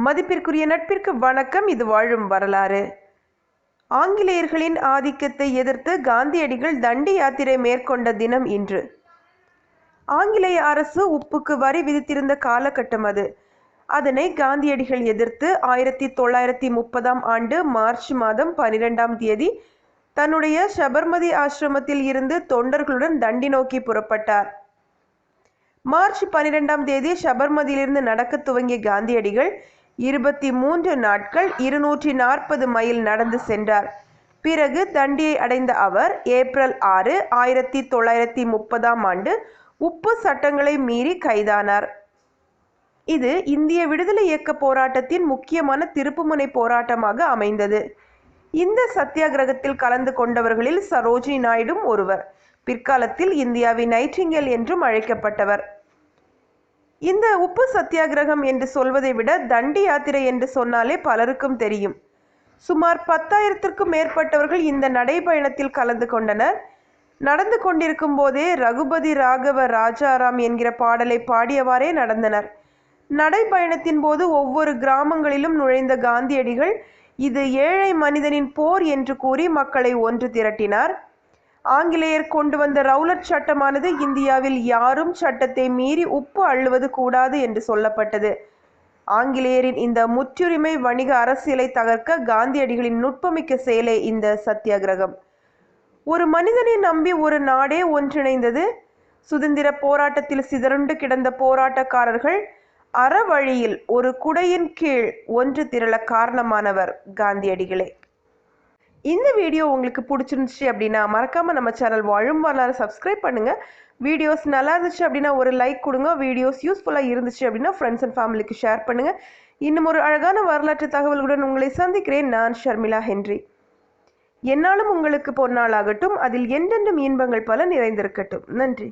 மதிப்பிற்குரிய நட்பிற்கு வணக்கம். இது வாழும் வரலாறு. ஆங்கிலேயர்களின் ஆதிக்கத்தை எதிர்த்து காந்தியடிகள் தண்டி யாத்திரை மேற்கொண்ட தினம் இன்று. ஆங்கிலேய அரசு உப்புக்கு வரி விதித்திருந்த காலகட்டம் அது. அதனை காந்தியடிகள் எதிர்த்து 1930ஆம் ஆண்டு மார்ச் மாதம் 12ஆம் தேதி தன்னுடைய சபர்மதி ஆசிரமத்தில் இருந்து தொண்டர்களுடன் தண்டி நோக்கி புறப்பட்டார். மார்ச் 12ஆம் தேதி சபர்மதியிலிருந்து நடக்க துவங்கிய காந்தியடிகள் 23 நாட்கள் 240 மைல் நடந்து சென்றார். பிறகு தண்டியை அடைந்த அவர் ஏப்ரல் 6, 1930ஆம் ஆண்டு உப்பு சட்டங்களை மீறி கைதானார். இது இந்திய விடுதலை இயக்க போராட்டத்தின் முக்கியமான திருப்புமுனை போராட்டமாக அமைந்தது. இந்த சத்தியாகிரகத்தில் கலந்து கொண்டவர்களில் சரோஜினி நாயுடும் ஒருவர். பிற்காலத்தில் இந்தியாவின் நைட்டிங்கேல் என்றும் அழைக்கப்பட்டவர். இந்த உப்பு சத்தியாகிரகம் என்று சொல்வதை விட தண்டி யாத்திரை என்று சொன்னாலே பலருக்கும் தெரியும். சுமார் 10,000க்கும் மேற்பட்டவர்கள் இந்த நடைபயணத்தில் கலந்து கொண்டனர். நடந்து கொண்டிருக்கும் போதே ரகுபதி ராகவ ராஜாராம் என்கிற பாடலை பாடியவாறே நடந்தனர். நடைபயணத்தின் போது ஒவ்வொரு கிராமங்களிலும் நுழைந்த காந்தியடிகள் இது ஏழை மனிதனின் போர் என்று கூறி மக்களை ஒன்று திரட்டினார். ஆங்கிலேயர் கொண்டு வந்த ரவுலட் சட்டமானது இந்தியாவில் யாரும் சட்டத்தை மீறி உப்பு அள்ளுவது கூடாது என்று சொல்லப்பட்டது. ஆங்கிலேயரின் இந்த முற்றுரிமை வணிக அரசியலை தகர்க்க காந்தியடிகளின் நுட்பமிக்க செயலே இந்த சத்தியாகிரகம். ஒரு மனிதனை நம்பி ஒரு நாடே ஒன்றிணைந்தது. சுதந்திர போராட்டத்தில் சிதறுண்டு கிடந்த போராட்டக்காரர்கள் அறவழியில் ஒரு குடையின் கீழ் ஒன்று திரள காரணமானவர் காந்தியடிகளே. இந்த வீடியோ உங்களுக்கு பிடிச்சிருந்துச்சு அப்படின்னா மறக்காம நம்ம சேனல் வாழும் வரலாறு சப்ஸ்கிரைப் பண்ணுங்க. வீடியோஸ் நல்லா இருந்துச்சு அப்படின்னா ஒரு லைக் கொடுங்க. வீடியோஸ் யூஸ்ஃபுல்லாக இருந்துச்சு அப்படின்னா ஃப்ரெண்ட்ஸ் அண்ட் ஃபேமிலிக்கு ஷேர் பண்ணுங்க. இன்னும் ஒரு அழகான வரலாற்று தகவல்களுடன் உங்களை சந்திக்கிறேன். நான் ஷர்மிளா ஹென்றி. என்னாலும் உங்களுக்கு பொன்னாளாகட்டும். அதில் என்றென்றும் இன்பங்கள் பல நிறைந்திருக்கட்டும். நன்றி.